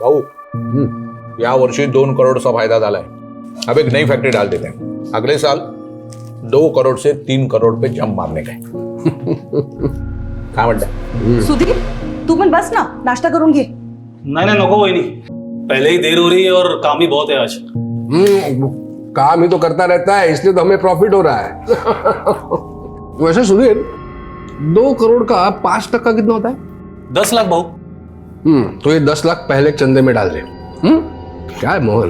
भाऊ या वर्षी 2 करोड़चा फायदा झालाय. अब एक नई फैक्ट्री डाल देते हैं. अगले साल 2 करोड़ से 3 करोड़ पे जंप मारने का है. काय म्हणताय? सुधीर तू पण बस ना, नाश्ता करून घे. नहीं नको वही नहीं, पहले ही देर हो रही है और काम ही बहुत है आज. काम ही तो करता रहता है, इसलिए तो हमें प्रॉफिट हो रहा है. वैसे सुधीर 2 करोड़ का 5% कितना होता है? 10 लाख भाऊ. तो ये 10 लाख पहले चंदे में डाल दे. क्या है मोहन,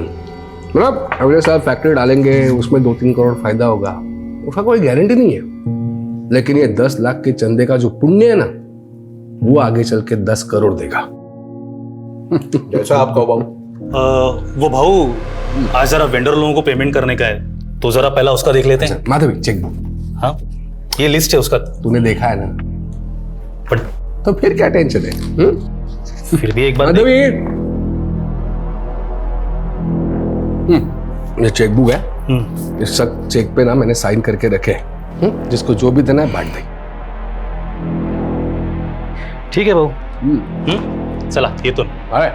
मतलब अगले साल फैक्ट्री डालेंगे, उसमें 2-3 करोड़ फायदा होगा, उसका कोई गारंटी नहीं है. लेकिन ये 10 लाख के चंदे का जो पुण्य है ना, वो आगे चल के 10 करोड़ देगा. जैसा आप कहो भाऊ. वो भाऊ आज जरा वेंडर लोगों को पेमेंट करने का है, तो जरा पहला उसका देख लेते हैं. Madhavi cheque book. हाँ ये लिस्ट है उसका. तूने देखा है ना, बट तो फिर क्या टेंशन है? फिर भी एक बार माधवी ये चेक बुक है. इस सब चेक पे ना मैंने साइन करके रखे. जिसको जो भी देना है बांट दे. ठीक है भाऊ. चला ये तो अरे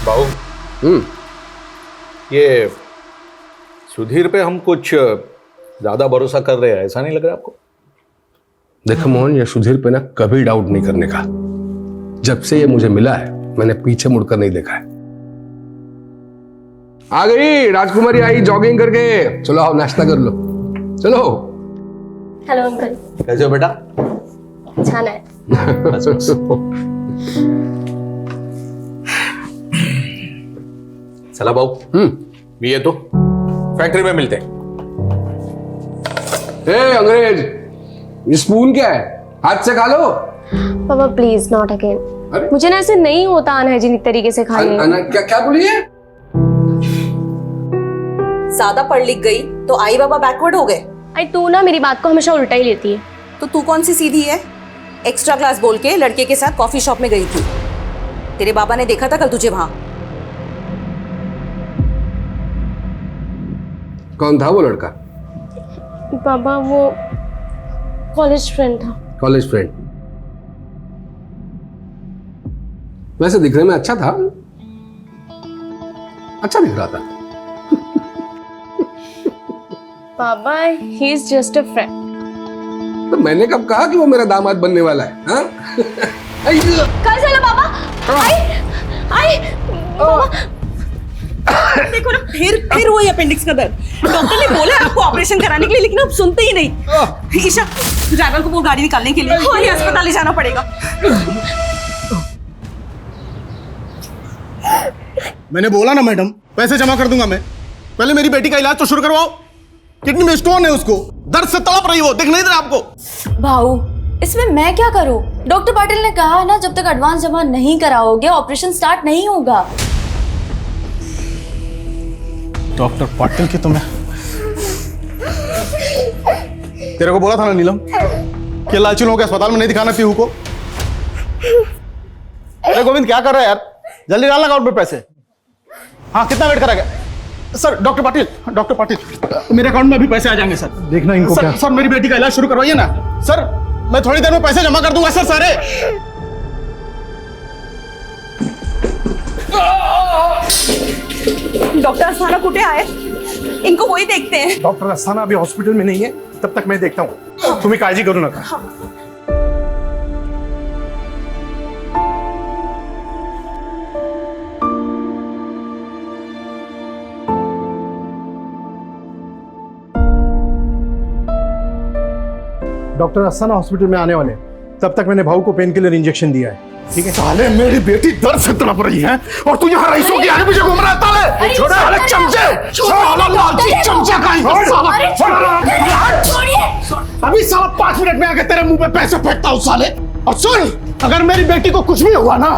भाऊ ये सुधीर पे हम कुछ ज्यादा भरोसा कर रहे हैं, ऐसा नहीं लग रहा आपको? देखो मोहन, ये सुधीर पे ना कभी डाउट नहीं करने का. जब से ये मुझे मिला है मैंने पीछे मुड़कर नहीं देखा है. आ गई राजकुमारी, आई जॉगिंग करके. चलो आओ नाश्ता कर लो. चलो. Hello uncle. कैसे हो बेटा? छान है. चला भाऊ. मी येतो, फैक्ट्री में मिलते हैं. अंग्रेज, ये स्पून क्या है? हाथ से खा लो. पापा प्लीज नॉट अगेन. मुझे ना ऐसे नहीं होता अनहाइजीनिक तरीके से खाने. क्या बोली है? ज्यादा पढ़ लिख गई तो आई बाबा बैकवर्ड हो गए. आई तू ना मेरी बात को हमेशा उल्टा ही लेती है. तो तू कौन सी सीधी है? एक्स्ट्रा क्लास बोल के लड़के के साथ कॉफी शॉप में गई थी. तेरे बाबा ने देखा था कल तुझे वहां. कौन था वो लड़का? पापा वो कॉलेज फ्रेंड था. College friend? वैसे दिखने में अच्छा था, अच्छा दिख रहा था. पापा he is just a friend. तो मैंने कब कहा कि वो मेरा दामाद बनने वाला है? हाँ? काय झालं बाबा? आई बाबा देखो ना, फिर वही अपेंडिक्स का दर्द. डॉक्टर ने बोला आपको ऑपरेशन कराने के लिए, लेकिन आप सुनते ही नहीं. ईशा ड्राइवर को बोल गाड़ी निकालने के लिए, और अस्पताल ले जाना पड़ेगा. मैंने बोला ना मैडम, पैसे जमा कर दूंगा मैं. पहले मेरी बेटी का इलाज तो शुरू करवाओ. किडनी में स्टोन है, उसको दर्द से तड़प रही हो, दिख नहीं रहा आपको? भाऊ इसमें मैं क्या करूं? डॉक्टर पाटिल ने कहा ना, जब तक एडवांस जमा नहीं कराओगे ऑपरेशन स्टार्ट नहीं होगा. डॉक्टर पाटिल की तो मैं तेरे को बोला था ना नीलम कि लालची लोगों के अस्पताल में नहीं दिखाना पीहू को. अरे गोविंद क्या कर रहा है यार? जल्दी डाल अकाउंट में पैसे. हाँ कितना वेट करेगा सर? डॉक्टर पाटिल मेरे अकाउंट में अभी पैसे आ जाएंगे सर. देखना इनको क्या. सर मेरी बेटी का इलाज शुरू करवाइए ना सर. मैं थोड़ी देर में पैसे जमा कर दूंगा सर सारे. डॉक्टर अस्थाना कुठे आहे? इनको वही देखते हैं. डॉक्टर अस्थाना अभी हॉस्पिटल में नहीं है, तब तक मैं देखता हूँ. तुम्हें काळजी करू नका. डॉक्टर अस्थाना हॉस्पिटल में आने वाले हैं, तब तक मैंने भाऊ को पेन किलर इंजेक्शन दिया है. ठीक है? साले मेरी बेटी दर्द से तड़प रही है और तू यहाँ रईसों के आगे पीछे घूम रहा है. ताले छोड़े साले चमचे. साला लालची चमचा कहीं अभी साला 5 मिनट में आके तेरे मुंह पे पैसे फेंकता हूँ साले. और सुन, अगर मेरी बेटी को कुछ भी हुआ ना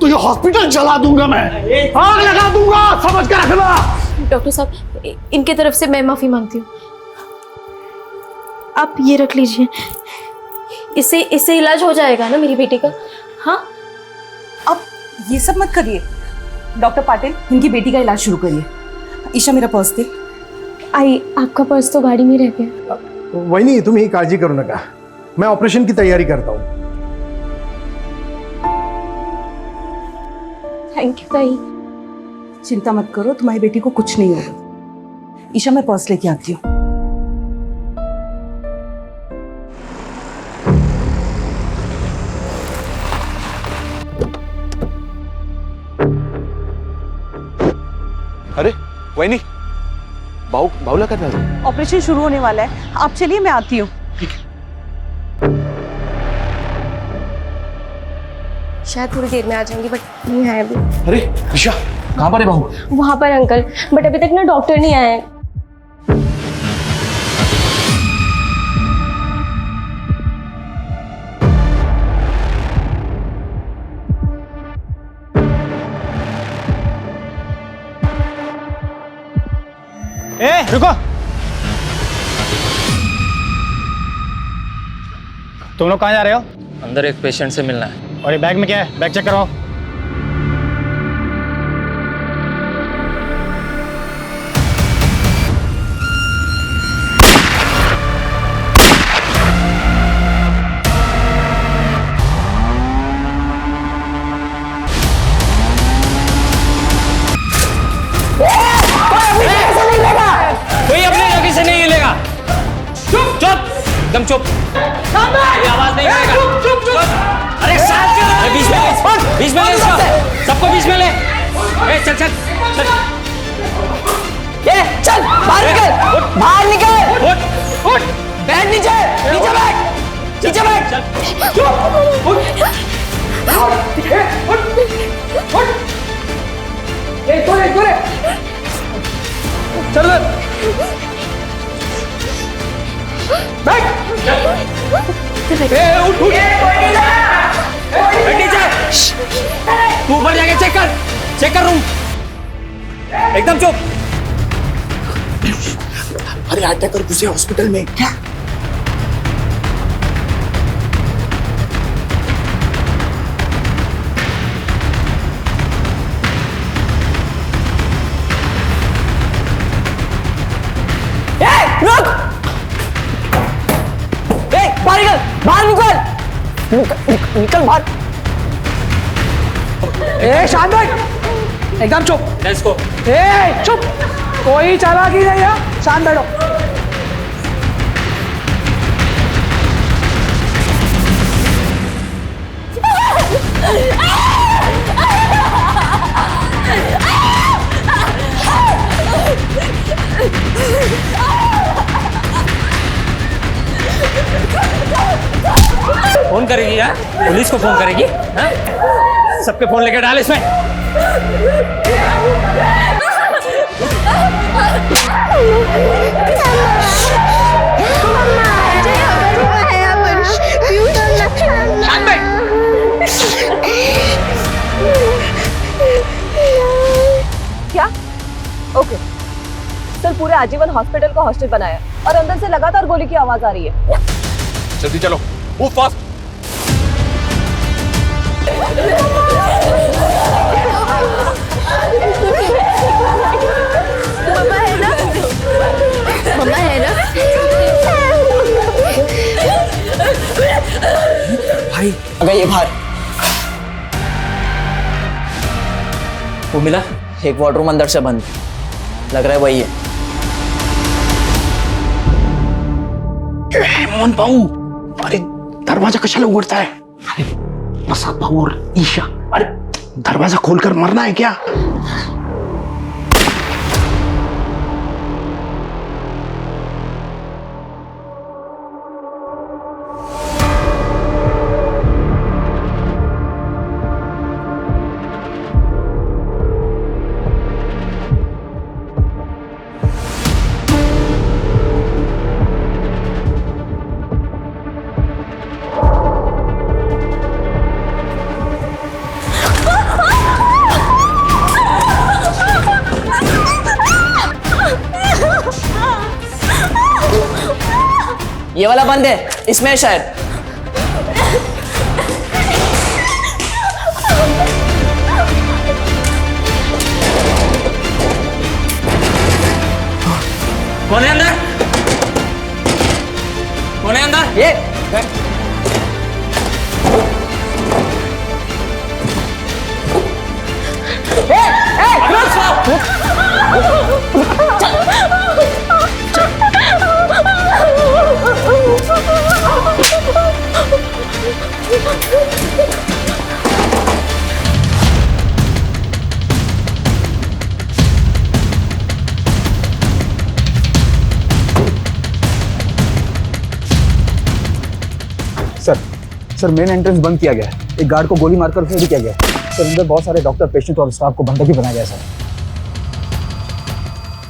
तो ये हॉस्पिटल जला दूंगा मैं, आग लगा दूंगा, समझ के रखना. डॉक्टर साहब इनके तरफ से मैं माफी मांगती हूँ. आप ये रख लीजिए, इससे इलाज हो जाएगा ना मेरी बेटी का. हाँ अब ये सब मत करिए. डॉक्टर पाटिल इनकी बेटी का इलाज शुरू करिए. ईशा मेरा पर्स दे. आई आपका पर्स तो गाड़ी में रह गया. वही नहीं, तुम ही काळजी करू नका. मैं ऑपरेशन की तैयारी करता हूँ. थैंक यू ताई। चिंता मत करो, तुम्हारी बेटी को कुछ नहीं होगा। ईशा, मैं पर्स लेके आती हूँ। अरे वही बाउला कर रहा है। ऑपरेशन शुरू होने वाला है, आप चलिए, मैं आती हूँ। शायद थोड़ी देर में आ जाएंगी, बट नहीं है अभी। अरे ईशा, कहाँ पर है बहू? वहां पर अंकल, बट अभी तक ना डॉक्टर नहीं आए हैं। रुको, तुम लोग कहाँ जा रहे हो? अंदर एक पेशेंट से मिलना है। और ये बैग में क्या है? बैग चेक करवाओ। कोई अपनी जगह से नहीं हिलेगा। चुप चुप, एकदम चुप। ये आवाज नहीं करेगा। चुप चुप। अरे साथ चलो। बीच में ले इसको। सबको बीच में ले। चल चल चल। चल बाहर निकल, बाहर निकल। उठ उठ। बैठ नीचे, नीचे बैठ, नीचे बैठ। चुप। उठ। चल बैठ। उठ उठ। बैठ नीचे। तू ऊपर जाके चेक कर रूम। एकदम चुप। अरे अटैक कर घुसे हॉस्पिटल में क्या? रुक! बाहर निकल बाहर। शांत बैठ, एकदम चुप। Let's go. चुप, कोई चालाकी नहीं है, शांत बैठो। फोन करेगी यार, पुलिस को फोन करेगी। हाँ? सबके फोन लेके डाल इसमें। क्या? ओके सर, पूरे आजीवन हॉस्पिटल को हॉस्टल बनाया और अंदर से लगातार गोली की आवाज आ रही है। जल्दी चलो, मूव फास्ट। मम्मा है ना? भाई अगर ये बाहर वो मिला? एक वार्डरूम अंदर से बंद, लग रहा है वही है। मोहन भाऊ, अरे दरवाजा कशाला उघडता है? अरे प्रसाद भाऊ और ईशा, अरे दरवाजा खोलकर मरना है क्या? ये वाला बंद है, इसमें है शायद। कौन है अंदर? कौन है अंदर? ये सर मेन एंट्रेंस बंद किया गया है। एक गार्ड को गोली मारकर उसने भी किया गया है। सर अंदर बहुत सारे डॉक्टर, पेशेंट और स्टाफ को बंधक ही बनाया गया है सर।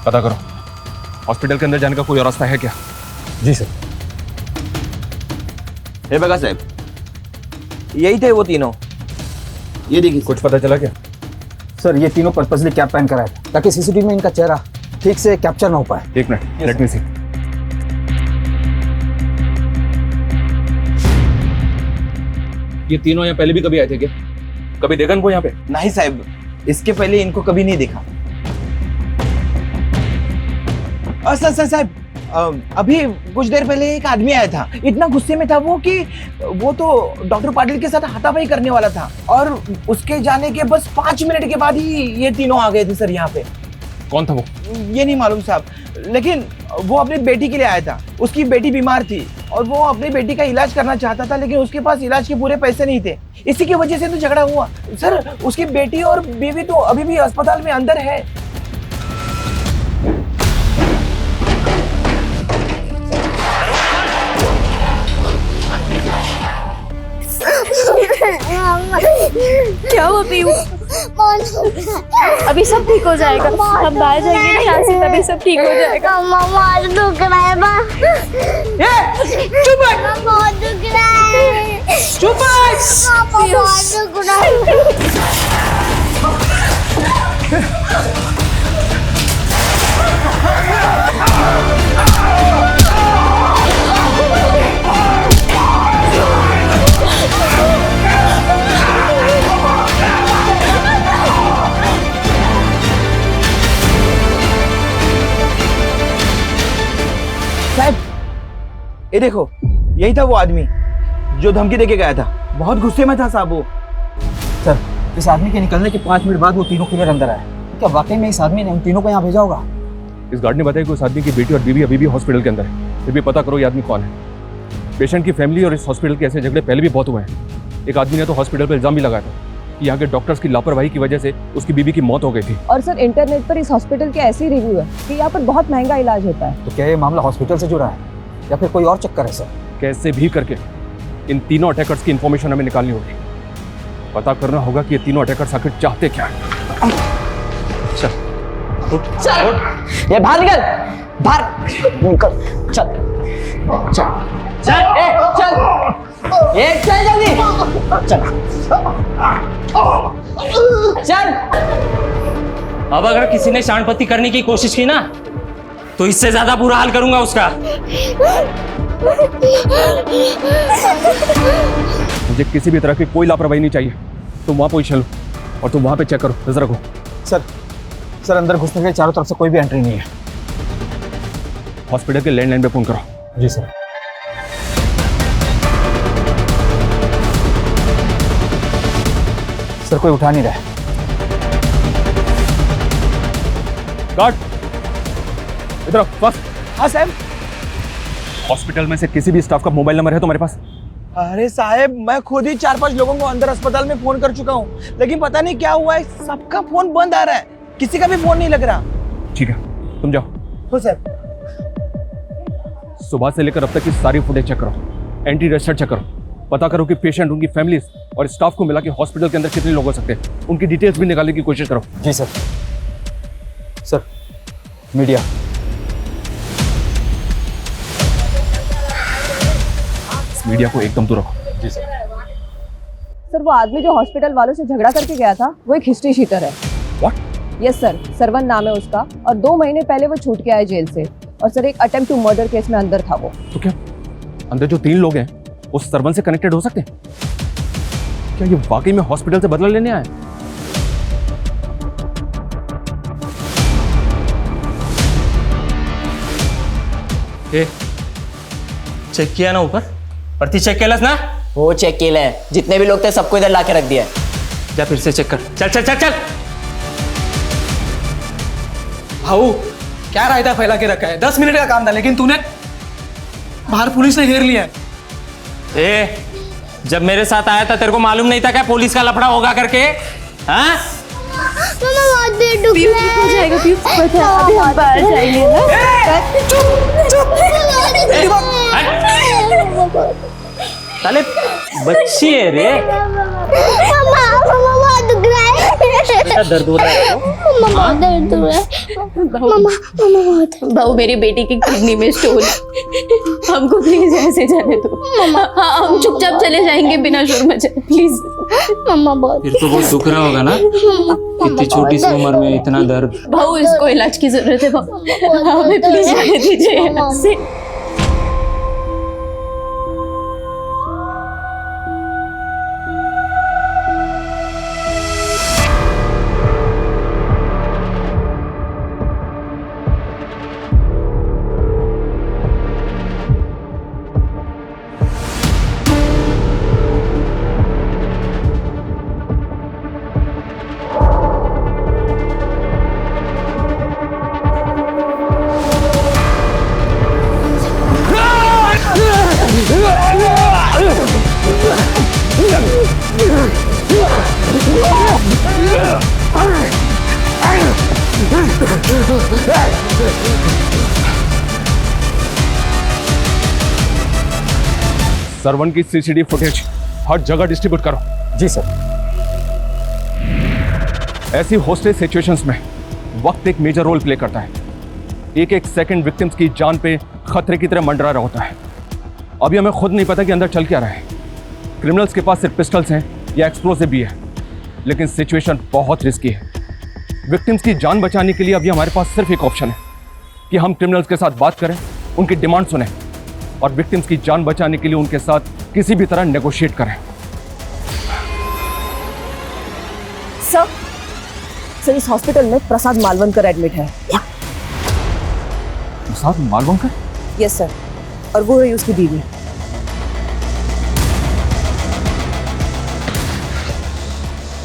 पता करो हॉस्पिटल के अंदर जाने का कोई और रास्ता है क्या? जी सर। हे बगा साहब, यही थे वो तीनों। ये देखिए। कुछ पता चला क्या? सर ये तीनों पर्पसली कैप पहन कर आए थे ताकि सीसीटीवी में इनका चेहरा ठीक से कैप्चर ना हो पाए। एक मिनट, लेट मी सी। ये तीनों यहाँ पहले भी कभी आए थे क्या? कभी देखा इनको यहाँ पे? नहीं साहब, इसके पहले इनको कभी नहीं देखा। सर साहब, अभी कुछ देर पहले एक आदमी आया था। इतना गुस्से में था वो कि वो तो डॉक्टर पाटिल के साथ हाथापाई करने वाला था, और उसके जाने के बस 5 मिनट के बाद ही ये तीनों आ गए थे सर यहाँ पे। कौन था वो? ये नहीं मालूम साहब, लेकिन वो अपनी बेटी के लिए आया था। उसकी बेटी बीमार थी और वो अपनी बेटी का इलाज करना चाहता था, लेकिन उसके पास इलाज के पूरे पैसे नहीं थे। इसी की वजह से तो झगड़ा हुआ सर। उसकी बेटी और बीवी तो अभी भी अस्पताल में अंदर है। क्या हुआ पीयू? अभी सब ठीक हो जाएगा। हम बाहर जाएंगे ना यहाँ से, तभी सब ठीक हो जाएगा। बहुत दुख रहा है माँ। चुप बहुत दुख रहा है। चुप बहुत दुख रहा है। साहब ये देखो, यही था वो आदमी जो धमकी देके गया था। बहुत गुस्से में था साहब वो। सर इस आदमी के निकलने के 5 मिनट बाद वो तीनों क्लियर अंदर आए। क्या वाकई में इस आदमी ने उन तीनों को यहाँ भेजा होगा? इस गार्ड ने बताया कि उस आदमी की बेटी और बीवी अभी भी हॉस्पिटल के अंदर है। फिर भी पता करो ये आदमी कौन है। पेशेंट की फैमिली और इस हॉस्पिटल के ऐसे झगड़े पहले भी बहुत हुए हैं। एक आदमी ने तो हॉस्पिटल पर इल्जाम भी लगाया था कि यहाँ के डॉक्टर्स की लापरवाही की वजह से उसकी बीवी की मौत हो गई थी। और सर इंटरनेट पर इस हॉस्पिटल के ऐसे रिव्यू है कि यहाँ पर बहुत महंगा इलाज होता है। तो क्या ये मामला हॉस्पिटल से जुड़ा है या फिर कोई और चक्कर है सर? कैसे भी करके इन तीनों अटैकर्स की इंफॉर्मेशन हमें निकालनी होगी। पता करना होगा कि ये तीनों अटैकर्स आखिर चाहते क्या हैं। चल ये बाहर निकल, बाहर निकल। चल चल चल चल चल जल्दी चल चल। अब अगर किसी ने शांतपति करने की कोशिश की ना, तो इससे ज्यादा बुरा हाल करूंगा उसका। मुझे किसी भी तरह की कोई लापरवाही नहीं चाहिए। तुम वहां पोजीशन लो और तुम वहां पे चेक करो, नजर रखो। सर अंदर घुसने के लिए चारों तरफ से कोई भी एंट्री नहीं है। हॉस्पिटल के लैंडलाइन पे फोन करो। जी सर। सर कोई उठा नहीं रहा है। गार्ड इधर बस। हाँ साहब। हॉस्पिटल में से किसी भी स्टाफ का मोबाइल नंबर है तुम्हारे पास? अरे साहब, मैं खुद ही 4-5 लोगों को अंदर अस्पताल में फोन कर चुका हूँ, लेकिन पता नहीं क्या हुआ है, सबका फोन बंद आ रहा है। किसी का भी फोन नहीं लग रहा। ठीक है तुम जाओ। हो साहब। सुबह से लेकर अब तक की सारी फुटेज चेक करो, एंटी रजिस्टर चेक करो, पता करो कि पेशेंट, उनकी फैमिलीज और स्टाफ को मिला के हॉस्पिटल के अंदर कितने लोग हो सकते हैं। उनकी डिटेल्स भी निकालने की कोशिश करो। जी सर। Sir media. मीडिया को एकदम दूर रखो। जी सर। सर वो आदमी जो हॉस्पिटल वालों से झगड़ा करके गया था वो एक हिस्ट्री शीटर है। व्हाट? यस सर, सरवन नाम है उसका, और 2 महीने पहले वो छूट के आया जेल से। और सर एक अटेम्प्ट टू मर्डर केस में अंदर था वो। तो क्या अंदर जो 3 लोग हैं उस सरवन से कनेक्टेड हो सकते हैं? क्या ये वाकई में हॉस्पिटल से बदला लेने आए? चेक किया ना ऊपर? प्रति चेक केलस ना? वो चेक किया है, जितने भी लोग थे सबको इधर ला के रख दिया। जा फिर से चेक कर। चल चल चल चल। भाऊ क्या रायता फैला के रखा है? 10 मिनट का काम था, लेकिन तूने बाहर पुलिस ने घेर लिया है। ए, जब मेरे साथ आया था तेरे को मालूम नहीं था क्या पुलिस का लफड़ा होगा करके? हाँ? बहुत देर डूब पीयू ठीक हो जाएगा। पीयू अभी हम बाहर जाएंगे ना। साले बच्ची है रे। मम्मा मम्मा बहुत दुख रहा है। बेटा दर्द हो रहा है तो? मम्मा बहुत दर्द हो रहा है। मम्मा मम्मा बहुत। बहू मेरी बेटी की किडनी में स्टोन है, हमको प्लीज ऐसे जाने दो। हाँ हम चुपचाप चले जाएंगे बिना शोर मचाए, प्लीज। मम्मा बहुत। फिर तो बहुत दुख रहा होगा ना, इतनी छोटी सी उम्र में इतना दर्द। बहू इसको इलाज की जरूरत है बहू, हमें प्लीज जाने दीजिए यहाँ से। सरवन की सीसीटीवी फुटेज हर जगह डिस्ट्रीब्यूट करो। जी सर। ऐसी हॉस्टेज सिचुएशंस में वक्त एक मेजर रोल प्ले करता है। एक एक सेकंड विक्टिम्स की जान पे खतरे की तरह मंडरा रहा होता है। अभी हमें खुद नहीं पता कि अंदर चल क्या रहा है। क्रिमिनल्स के पास सिर्फ पिस्टल्स हैं या एक्सप्लोसिव भी है, लेकिन सिचुएशन बहुत रिस्की है। विक्टिम्स की जान बचाने के लिए अभी हमारे पास सिर्फ एक ऑप्शन है कि हम क्रिमिनल्स के साथ बात करें, उनकी डिमांड सुनें और विक्टिम्स की जान बचाने के लिए उनके साथ किसी भी तरह नेगोशिएट करें। सर इस हॉस्पिटल में प्रसाद मालवनकर एडमिट है। प्रसाद मालवनकर? यस सर, और वो है उसकी बीवी।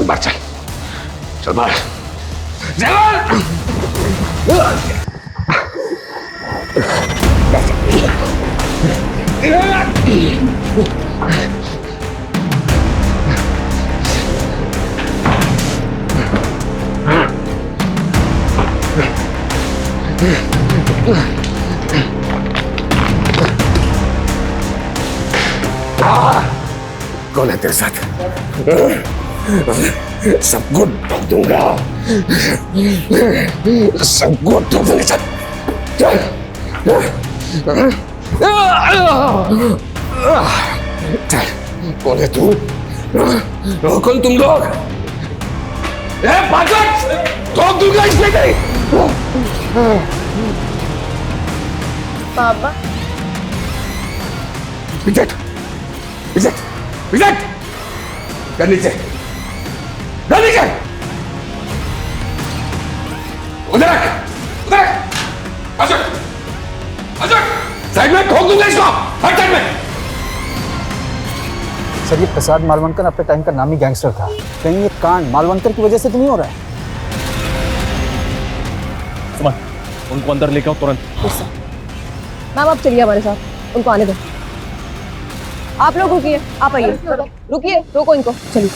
बाहर चल बाहर। कौन है तेरे साथ? सबको ठोक दूंगा, सबको ठोक दूंगा। चल कौन है तू? कौन तुम लोग? ठोक दूंगा इसमें नहीं। पापा विजय विजय विजय कर नीचे, कर नीचे, उधर रख, उधर रख, अशोक, अशोक, साइड में ठोक दूंगा इसको, हर साइड में। सर ये प्रसाद मालवनकर अपने टाइम का नामी गैंगस्टर था, कहीं ये कांड मालवनकर की वजह से तो नहीं हो रहा है? सुमन, उनको अंदर लेके आओ तुरंत। मैम आप चलिए हमारे साथ, उनको आने दो। आप लोग रुकिए, आप आइए, रुकिए, रोको इनको, चलिए।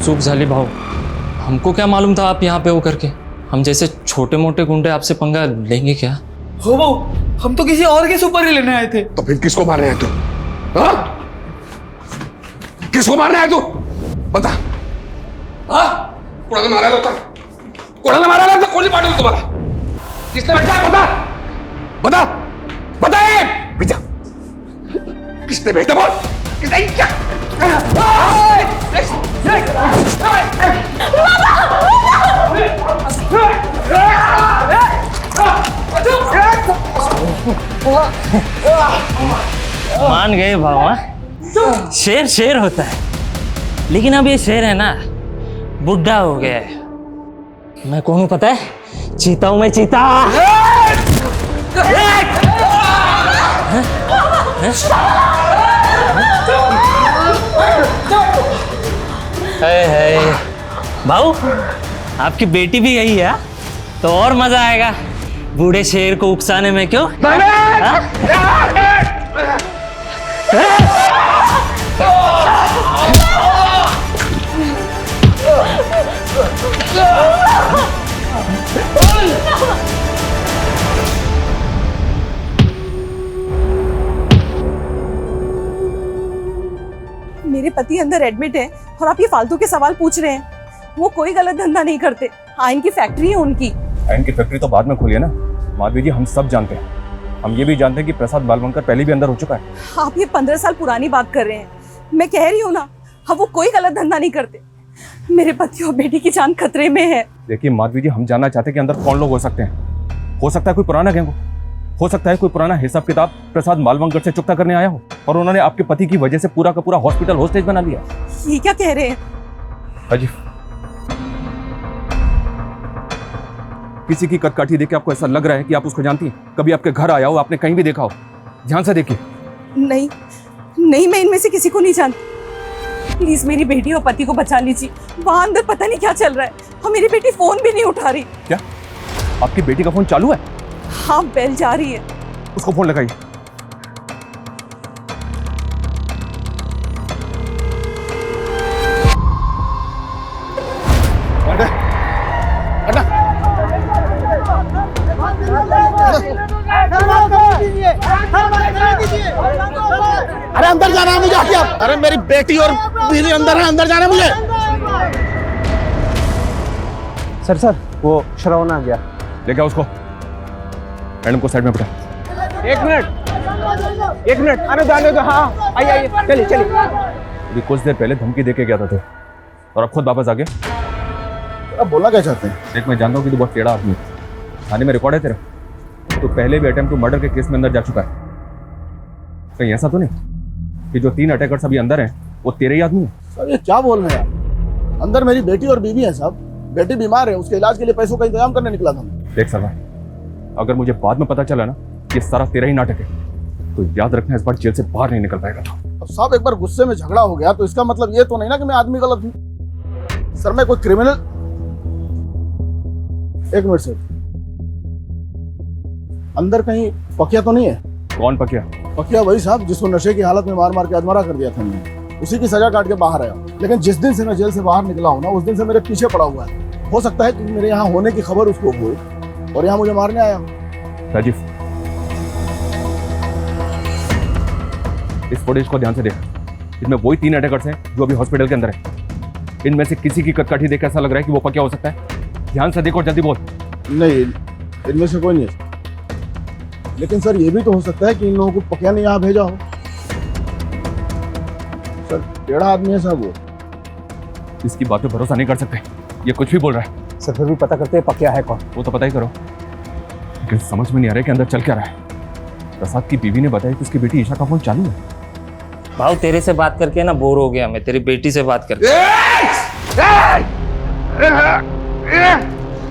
चूक झाली भाऊ, हमको क्या मालूम था आप यहाँ पे हो करके। हम जैसे छोटे मोटे गुंडे आपसे पंगा लेंगे क्या? हो भाऊ, हम तो किसी और के सुपर ही लेने आए थे। तो फिर किसको मारने आया तू? हाँ? किसको मारने आया तू? बता। हाँ? कोणाला मारायला होता? कोणाला मारायला होता? कोणी पाठवलं तुम्हाला? किसने भेजा? बता, बता, बता ये! भेजा। किसने भेजा बोल? किसने? मान गए भाव, हाँ? शेर शेर होता है, लेकिन अब ये शेर है ना बुढ़ा हो गया है। मैं कौन हूं पता है? चीता हूं मैं, चीता। भाऊ आपकी बेटी भी यही है तो और मजा आएगा बूढ़े शेर को उकसाने में, क्यों? पति अंदर एडमिट है और आप ये फालतू के सवाल पूछ रहे हैं। वो कोई गलत धंधा नहीं करते। आयन की फैक्ट्री है उनकी। आयन की फैक्ट्री तो बाद में खुली है ना माधवी जी, हम सब जानते हैं। हम ये भी जानते हैं कि प्रसाद बालवंकर पहले भी अंदर हो चुका है। आप ये 15 साल पुरानी बात कर रहे हैं। मैं कह रही हूँ ना, अब वो कोई गलत धंधा नहीं करते। मेरे पति और बेटी की जान खतरे में है। देखिए माधवी जी, हम जानना चाहते हैं कि अंदर कौन लोग हो सकते हैं। हो सकता है कोई पुराना गैंग हो सकता है कोई पुराना हिसाब किताब प्रसाद मालवंकर से चुकता करने आया हो और उन्होंने आपके पति की वजह से पूरा का पूरा हॉस्पिटल होस्टेज बना लिया। ये क्या कह रहे हैं? अजी, किसी की कटकाठी देख के आपको ऐसा लग रहा है कि आप उसको जानती हैं? कभी आपके घर आया हो, आपने कहीं भी देखा हो? ध्यान से देखिए। नहीं नहीं, मैं इनमें से किसी को नहीं जानती। प्लीज मेरी बेटी और पति को बचा लीजिए। वहां अंदर पता नहीं क्या चल रहा है और मेरी बेटी फोन भी नहीं उठा रही। क्या आपकी बेटी का फोन चालू है? हाँ, बेल जा रही है। उसको फोन लगाइए। अरे अंदर जाना है मुझे, आके आप। अरे मेरी बेटी और बीवी अंदर है, अंदर जाना है मुझे। सर वो श्रवण आ गया। लेके आओ उसको। मैडम को साइड में बिठा। एक मिनट अरे जाने दो। हाँ आइए चलिए। अभी कुछ देर पहले धमकी देके गया था तू और अब खुद वापस आ गया। अब बोलना क्या चाहते हैं? देख, मैं जानता हूँ कि तू बहुत टेढ़ा आदमी है। थाने में रिकॉर्ड है तेरा। तो पहले भी अटेम्प्ट टू मर्डर के केस में अंदर जा चुका है। कहीं ऐसा तो नहीं कि जो 3 अटैकर्स अभी अंदर हैं वो तेरे ही आदमी है? सर ये क्या बोल रहे हैं आप? अंदर मेरी बेटी और बीवी है साहब। बेटी बीमार है, उसके इलाज के लिए पैसों का इंतजाम करने निकला था। देख सरदार, अगर मुझे बाद में पता चला ना ये सारा तेरा ही नाटक है तो याद रखना इस बार जेल से बाहर नहीं निकल पाएगा। तो अब साहब एक बार गुस्से में झगड़ा हो गया तो इसका मतलब ये तो नहीं ना कि मैं आदमी गलत हूँ। सर मैं कोई क्रिमिनल। एक मिनट सर, अंदर कहीं पकिया तो नहीं है? कौन पकिया? पकिया वही साहब जिसको नशे की हालत में मार मार के अधमरा कर दिया था मैंने। उसी की सजा काट के बाहर आया। लेकिन जिस दिन से मैं जेल से बाहर निकला हूं ना, उस दिन से मेरे पीछे पड़ा हुआ है। हो सकता है कि मेरे यहाँ होने की खबर उसको हुई और यहाँ मुझे मारने आया। राजीव, इस फुटेज को ध्यान से देख। इसमें वही 3 अटैकर्स हैं जो अभी हॉस्पिटल के अंदर है। इनमें से किसी की कटकाठी देख ऐसा लग रहा है कि वो पकिया हो सकता है। ध्यान से देखो और जल्दी बोल। नहीं, इनमें से कोई नहीं है। लेकिन सर ये भी तो हो सकता है कि इन लोगों को पकिया ने यहाँ भेजा हो। सर टेढ़ा आदमी है साहब वो। इसकी बात पे भरोसा नहीं कर सकते, ये कुछ भी बोल रहा है। सर फिर भी पता करते हैं पकिया है कौन। वो तो पता ही करो, लेकिन समझ में नहीं आ रहा कि अंदर चल क्या रहा है। प्रसाद की बीवी ने बताया कि उसकी बेटी ईशा का फोन चालू है। भाव तेरे से बात करके ना बोर हो गया मैं, तेरी बेटी से बात करके।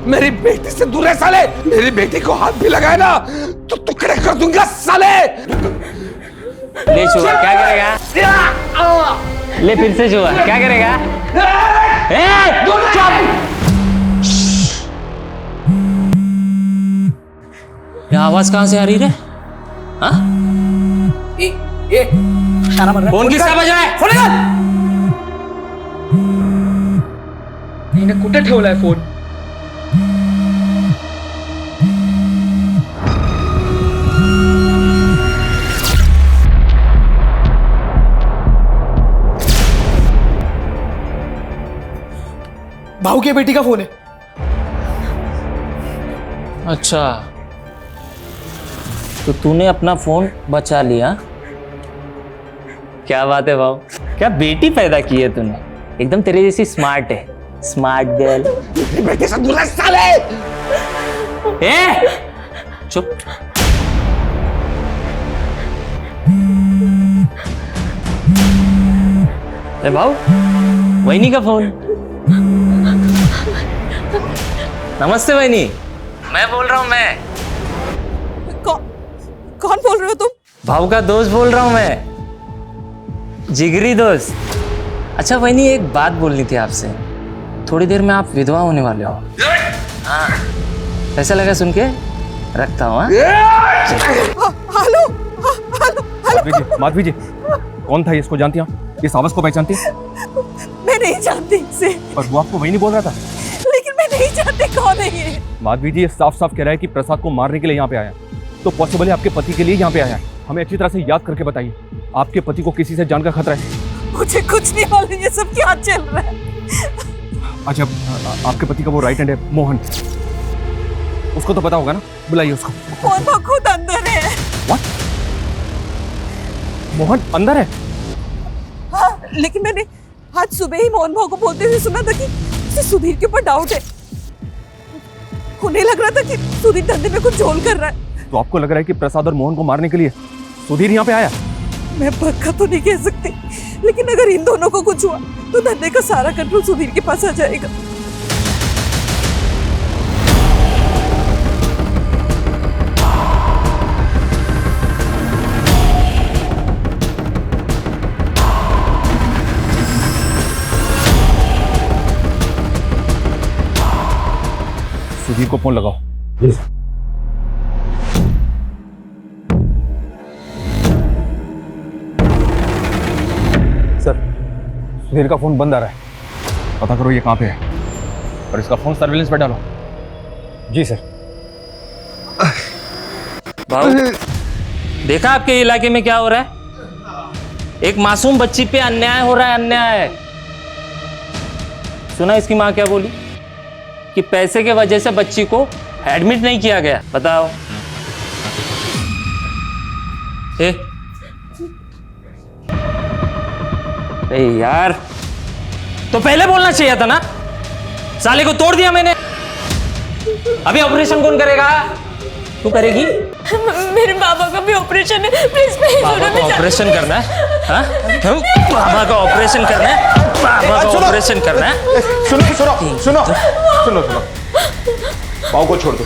मेरी बेटी से दूर है साले। मेरी बेटी को हाथ भी लगाए ना तो टुकड़े कर दूंगा साले। ले छुआ, क्या करेगा? ले फिर से छुआ, क्या करेगा? ये आवाज कहां से आ रही रे? हाँ? फोन किसका बज रहा है? फोन कुठे ठेवला है फोन? भाऊ की बेटी का फोन है। अच्छा, तो तूने अपना फोन बचा लिया। क्या बात है भाऊ, क्या बेटी पैदा की है तूने। एकदम तेरे जैसी स्मार्ट है, स्मार्ट गर्ल। बेटे से दूर है साले। चुप। अरे भाऊ, वहीनी का फोन। नमस्ते वहीनी, मैं बोल रहा हूँ। मैं कौन बोल रहे हो तुम? भाऊ का दोस्त बोल रहा हूँ मैं, जिगरी दोस्त। अच्छा वहीनी, एक बात बोलनी थी आपसे। थोड़ी देर में आप विधवा होने वाले हो। हाँ, ऐसा लगा सुन के? रखता हूँ। हेलो, माधवी जी, कौन था? इसको जानती हैं? इस आवाज को पहचानती हैं? मैं नहीं जानती इसे। और वो आपको वही नहीं बोल रहा था? लेकिन मैं नहीं जानती कौन है ये। माधवी जी, ये साफ साफ कह रहा है कि प्रसाद को मारने के लिए यहाँ पे आया। तो पॉसिबल है आपके पति के लिए यहाँ पे आया है। हमें अच्छी तरह से याद करके बताइए, आपके पति को किसी से जान का खतरा है? मुझे कुछ नहीं मालूम ये सब क्या चल रहा है। अच्छा, आपके पति का वो राइट हैंड है मोहन, उसको तो पता होगा ना, बुलाइए उसको। मोहन भाव खुद अंदर है। What? मोहन अंदर है? हाँ, लेकिन मैंने आज सुबह ही मोहन भाव को बोलते हुए सुना था कि उसे सुधीर के ऊपर डाउट है। उन्हें लग रहा था कि सुधीर धंधे में कुछ झोल कर रहा है। तो आपको लग रहा है कि प्रसाद और मोहन को मारने के लिए सुधीर यहाँ पे आया? मैं पक्का तो नहीं कह सकती, लेकिन अगर इन दोनों को कुछ हुआ तो धंधे का सारा कंट्रोल सुधीर के पास आ जाएगा। सुधीर को फोन लगाओ। सर, सुधीर का फोन बंद आ रहा है, पता करो ये कहां पे है और इसका फोन सर्विलेंस पे डालो। जी सर। भाऊ, देखा आपके इलाके में क्या हो रहा है? एक मासूम बच्ची पे अन्याय हो रहा है, अन्याय। सुना इसकी माँ क्या बोली? कि पैसे के वजह से बच्ची को एडमिट नहीं किया गया। बताओ। अरे यार, तो पहले बोलना चाहिए था ना। साले को तोड़ दिया मैंने। अभी ऑपरेशन कौन करेगा? तू करेगी? मेरे बाबा का भी ऑपरेशन है, प्लीज प्लीज। बाबा का ऑपरेशन करना है? हाँ? बाबा का ऑपरेशन करना है? बाबा का ऑपरेशन करना है? सुनो सुनो सुनो सुनो सुनो, बाबू को छोड़ दो,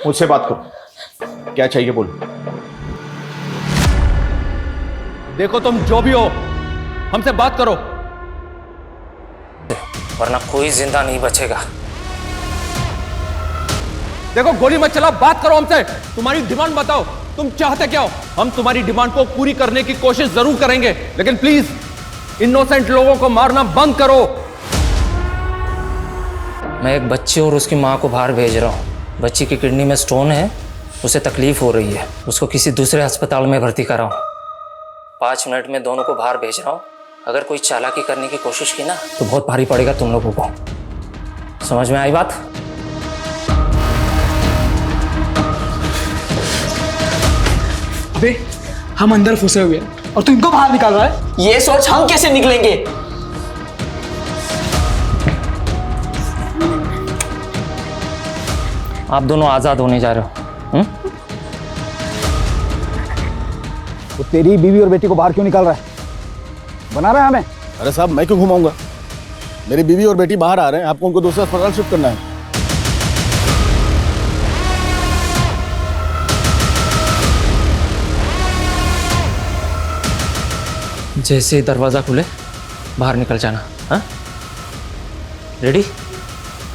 मुझसे बात करो। क्या चाहिए बोलो। देखो तुम जो भी हो, हमसे बात करो, वरना कोई जिंदा नहीं बचेगा। देखो गोली मत चलाओ, बात करो हमसे। तुम्हारी डिमांड बताओ, तुम चाहते क्या हो? हम तुम्हारी डिमांड को पूरी करने की कोशिश जरूर करेंगे, लेकिन प्लीज इनोसेंट लोगों को मारना बंद करो। मैं एक बच्चे और उसकी माँ को बाहर भेज रहा हूँ। बच्ची की किडनी में स्टोन है, उसे तकलीफ हो रही है, उसको किसी दूसरे अस्पताल में भर्ती कराओ। 5 मिनट में दोनों को बाहर भेज रहा हूँ। अगर कोई चालाकी करने की कोशिश की ना तो बहुत भारी पड़ेगा तुम लोगों को। समझ में आई बात? अबे हम अंदर फंसे हुए हैं और तू इनको बाहर निकाल रहा है। ये सोच हम कैसे निकलेंगे? आप दोनों आजाद होने जा रहे हो। वो तेरी बीवी और बेटी को बाहर क्यों निकाल रहा है? बना रहा है हमें? अरे साहब, मैं क्यों घुमाऊंगा? मेरी बीवी और बेटी बाहर आ रहे हैं, आपको उनको दूसरे अस्पताल शिफ्ट करना है। जैसे ही दरवाजा खुले बाहर निकल जाना। हाँ, रेडी?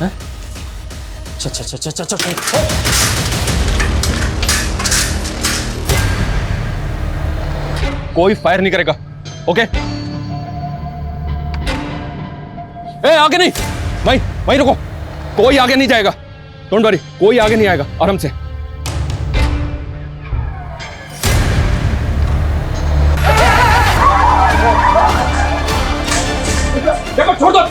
हाँ, चल चल चल चल चल। कोई फायर नहीं करेगा, ओके? ए, आगे नहीं, वहीं रुको। कोई आगे नहीं जाएगा, डोंट वरी, कोई आगे नहीं आएगा, आराम से। देखो, छोड़ दो।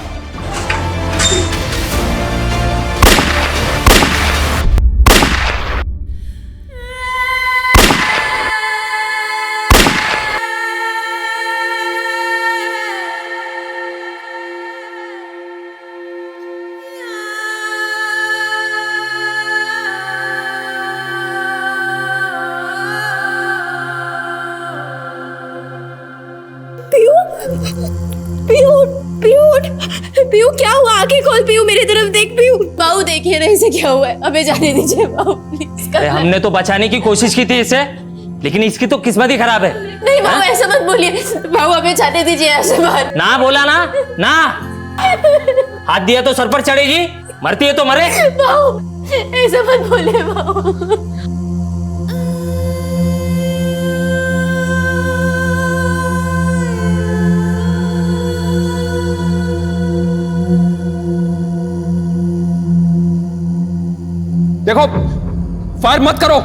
पीयू क्या हुआ? आंखें खोल पीयू, मेरी तरफ देख पीयू। बाबू देखिए ना इसे क्या हुआ है, हमें जाने दीजिए बाबू प्लीज। अरे हमने तो बचाने की कोशिश की थी इसे, लेकिन इसकी तो किस्मत ही खराब है। नहीं बाबू ऐसा मत बोलिए, बाबू हमें जाने दीजिए ऐसे बात। ना बोला ना, ना हाथ दिया तो सर पर चढ़ेगी, मरती है तो मरे। बाबू ऐसा मत बोलिए बाबू। देखो, फायर मत करो,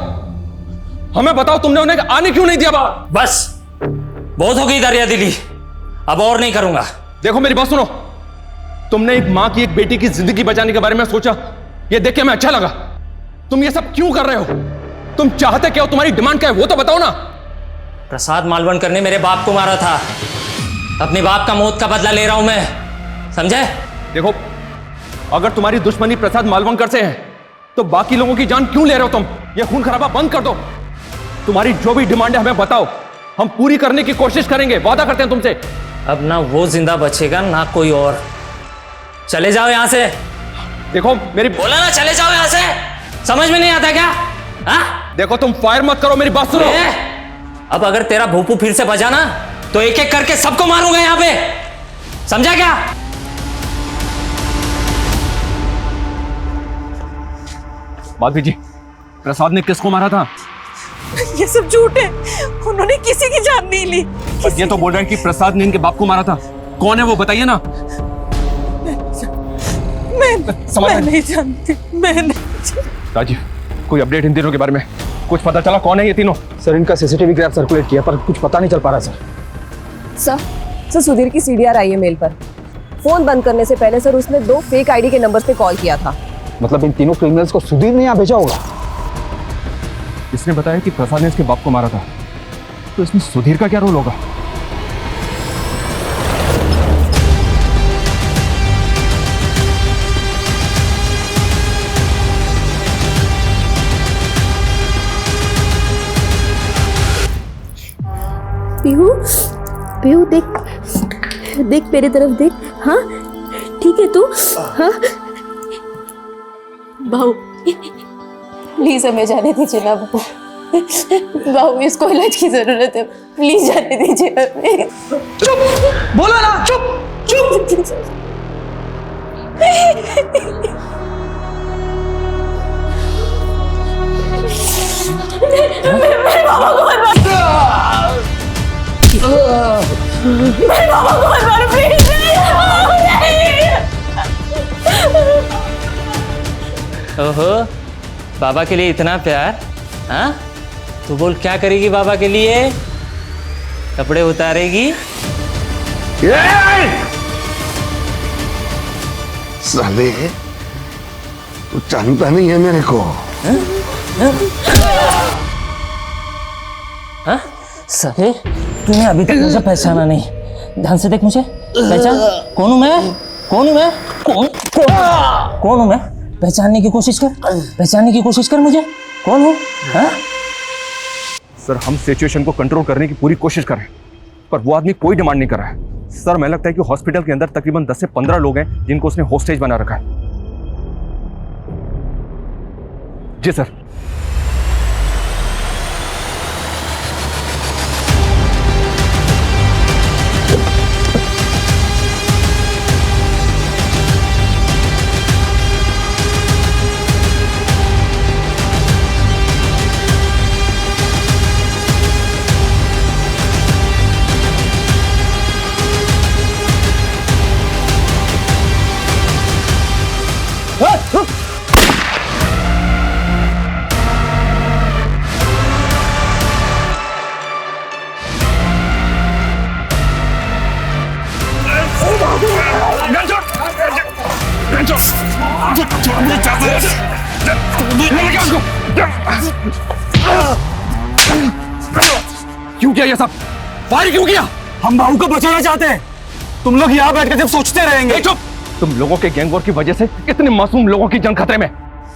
हमें बताओ तुमने उन्हें आने क्यों नहीं दिया बाहर? बस बहुत हो गई दरिया दिली, अब और नहीं करूंगा। देखो मेरी बात सुनो, तुमने एक मां की एक बेटी की जिंदगी बचाने के बारे में सोचा, ये देख के मैं अच्छा लगा। तुम ये सब क्यों कर रहे हो? तुम चाहते क्या हो? तुम्हारी डिमांड क्या है वो तो बताओ ना। प्रसाद मालवणकर ने मेरे बाप को मारा था, अपने बाप का मौत का बदला ले रहा हूं मैं, समझे? देखो, अगर तुम्हारी दुश्मनी प्रसाद मालवणकर से है तो बाकी लोगों की जान क्यों ले रहे हो तुम? ये खून खराबा बंद कर दो। तुम्हारी जो भी डिमांड है हमें बताओ, हम पूरी करने की कोशिश करेंगे, वादा करते हैं तुमसे। अब ना वो जिंदा बचेगा ना कोई और। चले जाओ यहां से। देखो मेरी बोला ना, चले जाओ यहां से। समझ में नहीं आता क्या? हाँ? देखो तुम फायर मत करो, मेरी बात सुनो। अब अगर तेरा भूपू फिर से बजा ना तो एक एक करके सबको मारूंगा यहां पे, समझा क्या? माधवी जी, प्रसाद ने किसको मारा था? ये सब झूठ है, उन्होंने किसी की जान नहीं ली। ये तो बोल रहे हैं कि प्रसाद ने इनके बाप को मारा था। कौन है वो बताइए ना। मैं नहीं जानती, मैं नहीं। राजीव, कोई अपडेट इन तीनों के बारे में? कुछ पता चला कौन है ये तीनों? सर इनका सीसीटीवी ग्राफ सर्कुलेट किया पर कुछ पता नहीं चल पा रहा सर सुधीर की सीडीआर आई है मेल पर। फोन बंद करने से पहले सर उसने 2 फेक आईडी के नंबर पे कॉल किया था। मतलब इन तीनों क्रिमिनल्स को सुधीर ने यहाँ भेजा होगा। इसने बताया कि प्रसाद ने इसके बाप को मारा था, तो इसमें सुधीर का क्या रोल होगा? पीहू, पीहू देख देख मेरी तरफ देख। हाँ ठीक है तू? हाँ बहू प्लीज हमें जाने दीजिए ना बहू। बहू इसको इलाज की जरूरत है, प्लीज जाने दीजिए हमें। चुप, बोलो ना, चुप चुप। मेरे बाबा को मत मारो, मेरे बाबा को मत मारो प्लीज। ओहो, बाबा के लिए इतना प्यार? हाँ, तू बोल क्या करेगी बाबा के लिए? कपड़े उतारेगी? साले, तू जानता नहीं है मेरे को। साले, तूने अभी तक मुझे पहचाना नहीं। ध्यान से देख मुझे, पहचान कौन हूं मैं? कौन हूं मैं? कौन हूं मैं? पहचानने की कोशिश कर, पहचानने की कोशिश कर मुझे। कौन हूं? हाँ? सर, हम सिचुएशन को कंट्रोल करने की पूरी कोशिश कर रहे हैं, पर वो आदमी कोई डिमांड नहीं कर रहा है। सर, मैं लगता है कि हॉस्पिटल के अंदर तकरीबन 10 से 15 लोग हैं जिनको उसने होस्टेज बना रखा है। जी सर। क्यों किया ये सब? फायर क्यों किया? हम बहू को बचाना चाहते हैं। तुम लोग यहाँ बैठ कर जब सोचते रहेंगे। चुप! तुम लोगों के गैंग वॉर की वजह से इतने मासूम लोगों की जान खतरे में।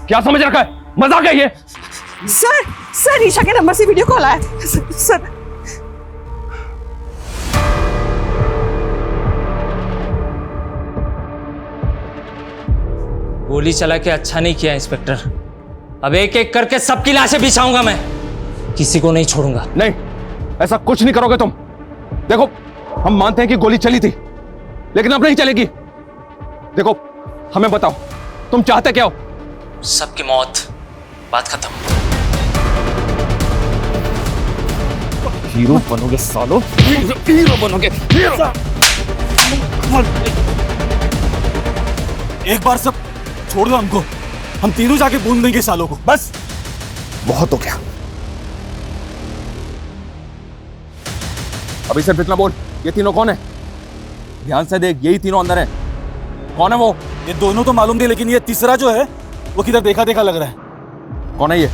क्या समझ रखा है? मजाक है ये? सर ईशा के नंबर से वीडियो कॉल आया था। सर गोली चला के अच्छा नहीं किया इंस्पेक्टर। अब एक एक करके सबकी लाशें बिछाऊंगा मैं, किसी को नहीं छोड़ूंगा। नहीं, ऐसा कुछ नहीं करोगे तुम। देखो, हम मानते हैं कि गोली चली थी, लेकिन अब नहीं चलेगी। देखो, हमें बताओ, तुम चाहते क्या हो? सबकी मौत, बात खत्म। हीरो बनोगे सालो, हीरो बनोगे। एक बार सब छोड़ दो हमको, हम तीनों जाके बूंद देंगे सालों को, बस। बहुत हो गया। अभी सिर्फ इतना बोल, ये तीनों कौन है? ध्यान से देख, यही तीनों अंदर है। कौन है वो? ये दोनों तो मालूम थे, लेकिन ये तीसरा जो है वो किधर देखा देखा लग रहा है। कौन है ये?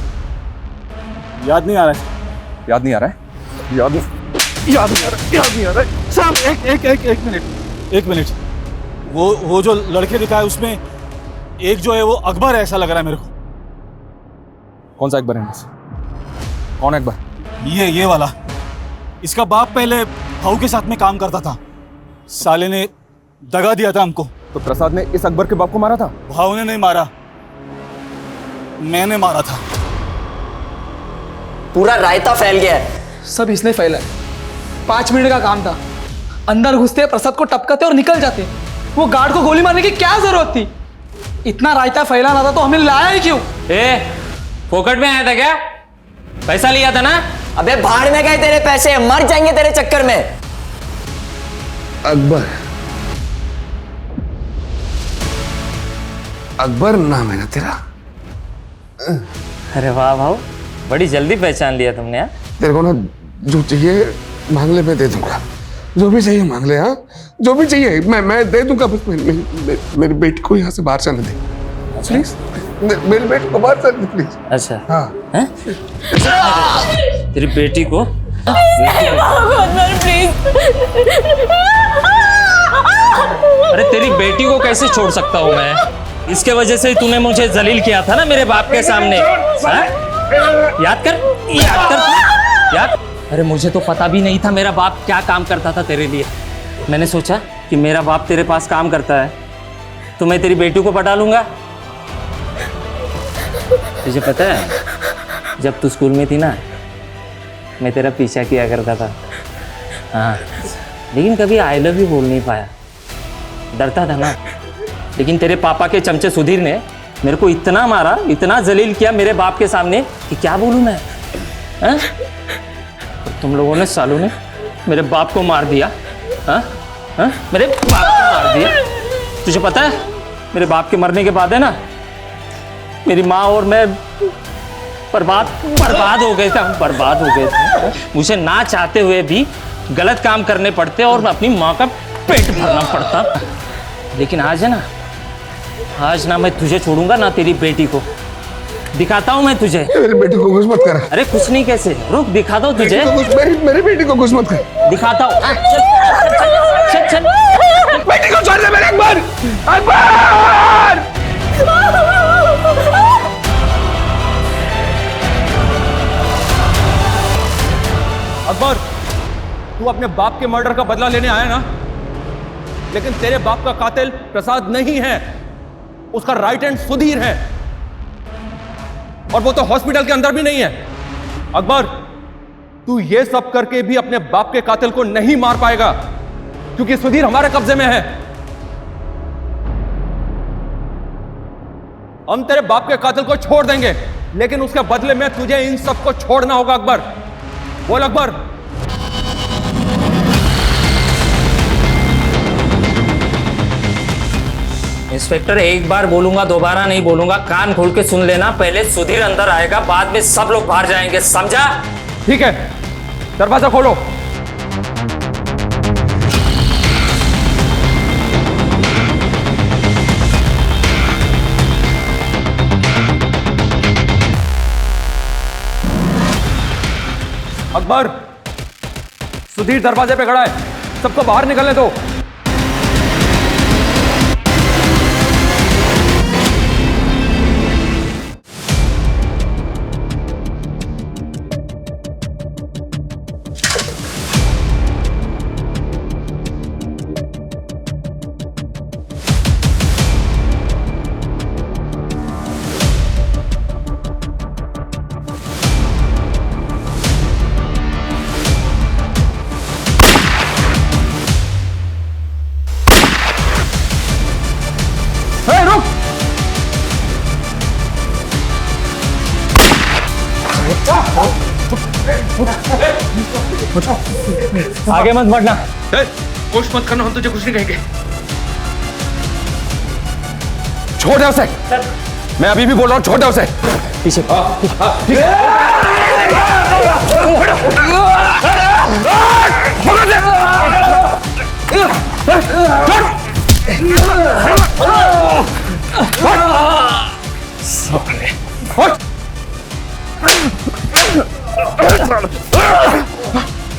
याद नहीं आ रहा है। याद नहीं आ रहा है? याद नहीं आ रहा है। साहब एक मिनट। वो जो लड़के दिखाए उसमें एक जो है वो अकबर है, ऐसा लग रहा है मेरे को। कौन सा अकबर है? कौन है अकबर? ये वाला। इसका बाप पहले भाऊ के साथ में काम करता था, साले ने दगा दिया था हमको। तो प्रसाद ने इस अकबर के बाप को मारा था? भाऊ ने नहीं मारा, मैंने मारा था। पूरा रायता फैल गया है। सब इसने फैला है। 5 मिनट का काम था, अंदर घुसते प्रसाद को टपकाते और निकल जाते। वो गार्ड को गोली मारने की क्या जरूरत थी? इतना रायता फैलाना था तो हमें लाया ही क्यों? फोकट में आया था क्या? पैसा लिया था ना? अबे भाड़ में गए तेरे पैसे, मर जाएंगे तेरे चक्कर में। अकबर नाम है ना तेरा? अरे वाह भाऊ, बड़ी जल्दी पहचान लिया तुमने। हाँ, तेरे को ना जो चाहिए मांग ले, मैं दे दूंगा। जो भी चाहिए मांग ले। हाँ, जो भी चाहिए मैं दे दूंगा। बस मेरी बेटी को यहाँ से बाहर जाने दे प्लीज। मेरी बेटी को बाहर जाने दे प्लीज। अच्छा हाँ। तेरी बेटी को अरे तेरी बेटी को कैसे छोड़ सकता हूँ मैं? इसके वजह से तूने मुझे जलील किया था ना मेरे बाप के सामने। याद कर। अरे मुझे तो पता भी नहीं था मेरा बाप क्या काम करता था तेरे लिए। मैंने सोचा कि मेरा बाप तेरे पास काम करता है तो मैं तेरी बेटी को पटा लूंगा। तुझे पता है, जब तू स्कूल में थी ना, मैं तेरा पीछा किया करता था। हाँ, लेकिन कभी आई लव यू बोल नहीं पाया, डरता था ना। लेकिन तेरे पापा के चमचे सुधीर ने मेरे को इतना मारा, इतना जलील किया मेरे बाप के सामने कि क्या बोलूं मैं। हाँ? तुम लोगों ने, सालों ने मेरे बाप को मार दिया। हाँ? हाँ? मेरे बाप को मार दिया। तुझे पता है, मेरे बाप के मरने के बाद है ना, मेरी माँ और मैं बर्बाद हो गए थे। हम बर्बाद हो गए थे। मुझे ना चाहते हुए भी गलत काम करने पड़ते और अपनी माँ का पेट भरना पड़ता। लेकिन आज है ना, आज ना मैं तुझे छोड़ूंगा ना तेरी बेटी को। दिखाता हूँ मैं तुझे। मेरी बेटी को कुछ मत कर। अरे कुछ नहीं, कैसे? रुक, दिखाता हूँ तुझे। मेरी बेटी को कुछ मत कर। दिखाता हूँ। चल। बेटी को छोड़ दे मेरे अकबर। अकबर, तू अपने बाप के मर्डर का बदला लेने आया ना, लेकिन तेरे बाप का कातिल प्रसाद नहीं है, उसका राइट हैंड सुधीर है, और वो तो हॉस्पिटल के अंदर भी नहीं है। अकबर, तू ये सब करके भी अपने बाप के कातिल को नहीं मार पाएगा, क्योंकि सुधीर हमारे कब्जे में है। हम तेरे बाप के कातिल को छोड़ देंगे, लेकिन उसके बदले में तुझे इन सबको छोड़ना होगा। अकबर, बोल अकबर। इंस्पेक्टर, एक बार बोलूंगा, दोबारा नहीं बोलूंगा। कान खोल के सुन लेना। पहले सुधीर अंदर आएगा, बाद में सब लोग बाहर जाएंगे, समझा? ठीक है, दरवाजा खोलो। अकबर, सुधीर दरवाजे पे खड़ा है, सबको बाहर निकलने दो। आगे मत बढ़ना। कोशिश मत करना, हम तुझे कुछ नहीं कहेंगे। छोड़ दे उसे। मैं अभी भी बोल रहा हूं, छोड़ दे उसे। पीछे।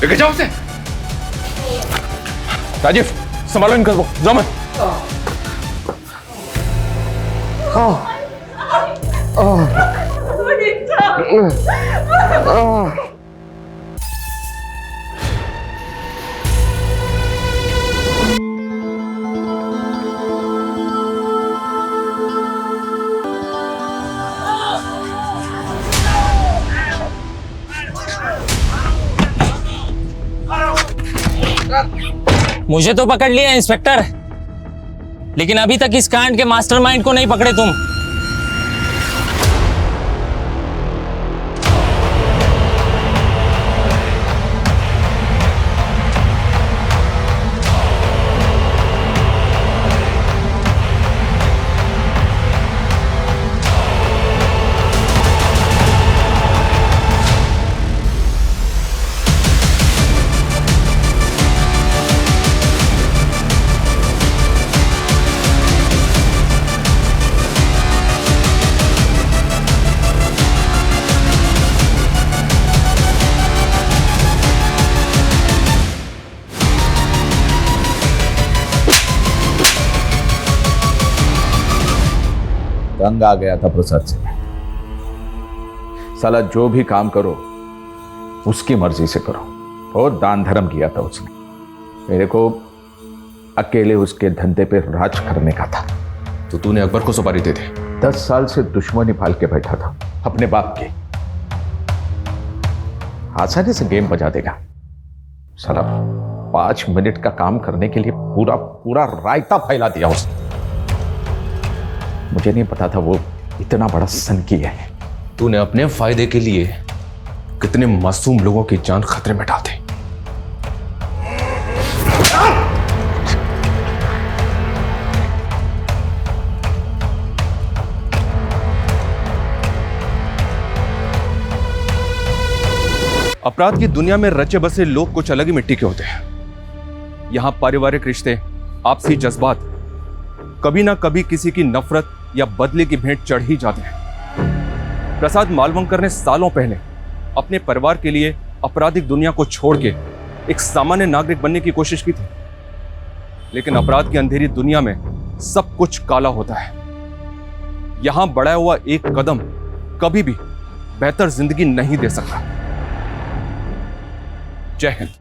लेके जाओ उसे। राजीव संभालो इनको, जाओ मत। मुझे तो पकड़ लिया इंस्पेक्टर, लेकिन अभी तक इस कांड के मास्टरमाइंड को नहीं पकड़े तुम। तंग आ गया था प्रसाद से। साला जो भी काम करो उसकी मर्जी से करो। बहुत दान धर्म किया था उसने। मेरे को अकेले उसके धंधे पे राज करने का था। तो तूने अकबर को सुपारी दे दी? 10 साल से दुश्मनी पाल के बैठा था अपने बाप के। आसानी से गेम बजा देगा साला। 5 मिनट का काम करने के लिए पूरा पूरा रायता फैला दिया उसने। मुझे नहीं पता था वो इतना बड़ा सनकी है। तूने अपने फायदे के लिए कितने मासूम लोगों की जान खतरे में डाल दी। अपराध की दुनिया में रचे बसे लोग कुछ अलग ही मिट्टी के होते हैं। यहां पारिवारिक रिश्ते, आपसी जज्बात कभी ना कभी किसी की नफरत या बदले की भेंट चढ़ ही जाते हैं। प्रसाद मालवंकर ने सालों पहले अपने परिवार के लिए आपराधिक दुनिया को छोड़ के एक सामान्य नागरिक बनने की कोशिश की थी, लेकिन अपराध की अंधेरी दुनिया में सब कुछ काला होता है। यहां बढ़ाया हुआ एक कदम कभी भी बेहतर जिंदगी नहीं दे सकता। जय हिंद।